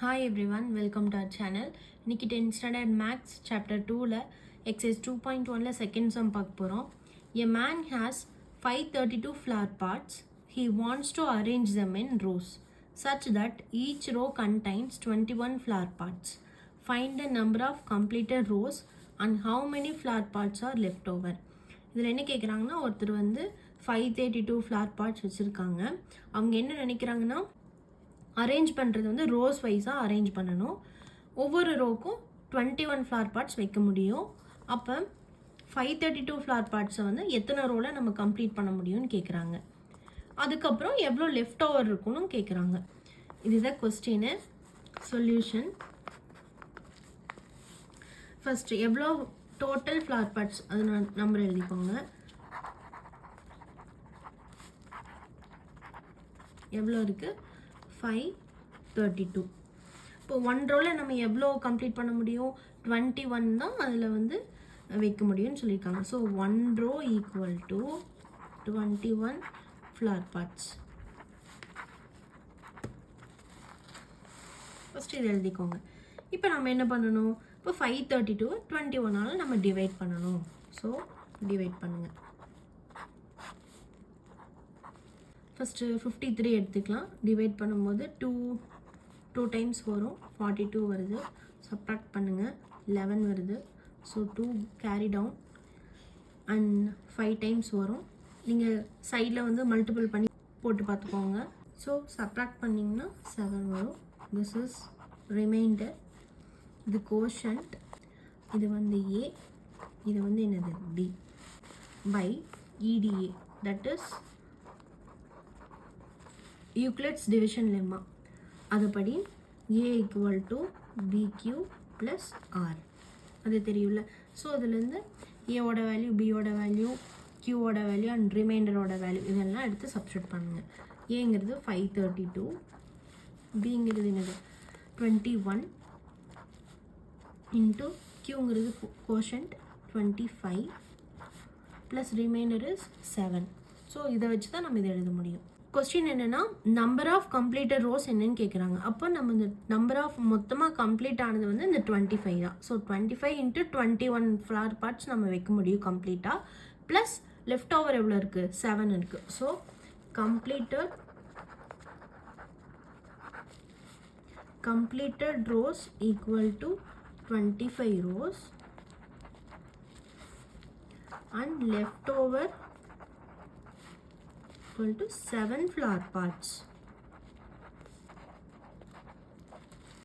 Hi everyone, welcome to our channel. இன்னைக்கு 10th standard maths chapter 2ல exercise 2.1ல second sum பார்க்க போறோம். A man has 532 flower pots. He wants to arrange them in rows such that each row contains 21 flower pots. Find the number of completed rows and how many flower pots are left over. இதில் என்ன கேட்குறாங்கன்னா ஒருத்தர் வந்து 532 flower pots வச்சுருக்காங்க. அவங்க என்ன நினைக்கிறாங்கன்னா arrange பண்ணுறது வந்து ரோஸ் வைஸாக அரேஞ்ச் பண்ணணும். ஒவ்வொரு ரோக்கும் 21 ஃப்ளவர் பார்ட்ஸ் வைக்க முடியும். அப்போ 532 ஃப்ளவர் பார்ட்ஸை வந்து எத்தனை ரோவில் நம்ம கம்ப்ளீட் பண்ண முடியும்னு கேட்குறாங்க. அதுக்கப்புறம் எவ்வளோ லெஃப்ட் ஓவர் இருக்குன்னு கேட்குறாங்க. இதுதான் கொஸ்டின். சொல்யூஷன். ஃபஸ்ட்டு எவ்வளோ டோட்டல் ஃப்ளவர் பார்ட்ஸ் அது நம்பர் எழுதிக்கோங்க. எவ்வளோ இருக்குது? 532. இப்போ 1 ரோவில் நம்ம எவ்வளோ கம்ப்ளீட் பண்ண முடியும்? 21 தான் அதில் வந்து வைக்க முடியும்னு சொல்லியிருக்காங்க. So 1 row equal to 21 flower parts. First இது எழுதிக்கோங்க. இப்போ நம்ம என்ன பண்ணணும்? இப்போ 532 21ஆல் நம்ம டிவைட் பண்ணணும். ஸோ டிவைட் பண்ணுங்கள். ஃபஸ்ட்டு 53 எடுத்துக்கலாம். டிவைட் பண்ணும்போது 2 டைம்ஸ் வரும், 42 வருது. சப்ராக்ட் பண்ணுங்கள், 11 வருது. So 2 carry down and 5 times வரும். நீங்கள் சைடில் வந்து மல்டிபிள் பண்ணி போட்டு பார்த்துக்கோங்க. ஸோ சப்ராக்ட் பண்ணிங்கன்னா 7 வரும். This is remainder. இது கோஷன்ட். இது வந்து ஏ, இது வந்து என்னது B by EDA, that is Euclid's division lemma. அதுபடி A equal to BQ plus R அது தெரியும்ல. ஸோ அதுலேருந்து ஏவோட வேல்யூ, பியோட வேல்யூ, கியூவோட வேல்யூ அண்ட் ரிமைண்டரோட வேல்யூ இதெல்லாம் எடுத்து சப்ஸ்டியூட் பண்ணுங்கள். ஏங்கிறது 532, பிங்கிறது என்னது 21 இன்ட்டு கியூங்கிறது quotient 25 plus remainder is 7. So இதை வச்சு தான் நம்ம இதை எழுத முடியும். கொஸ்டின் என்னென்னா நம்பர் ஆஃப் கம்ப்ளீட்டட் ரோஸ் என்னன்னு கேட்குறாங்க. அப்போ நம்ம இந்த நம்பர் ஆஃப் மொத்தமாக கம்ப்ளீட் ஆனது வந்து இந்த 25 தான். ஸோ 25 இன்ட்டு 21 ஃப்ளவர் பார்ட்ஸ் நம்ம வைக்க முடியும் கம்ப்ளீட்டாக. ப்ளஸ் லெஃப்ட் ஓவர் எவ்வளோ இருக்குது? 7 இருக்குது. So completed rose equal to 25 rose and left over equal to 7 flower parts.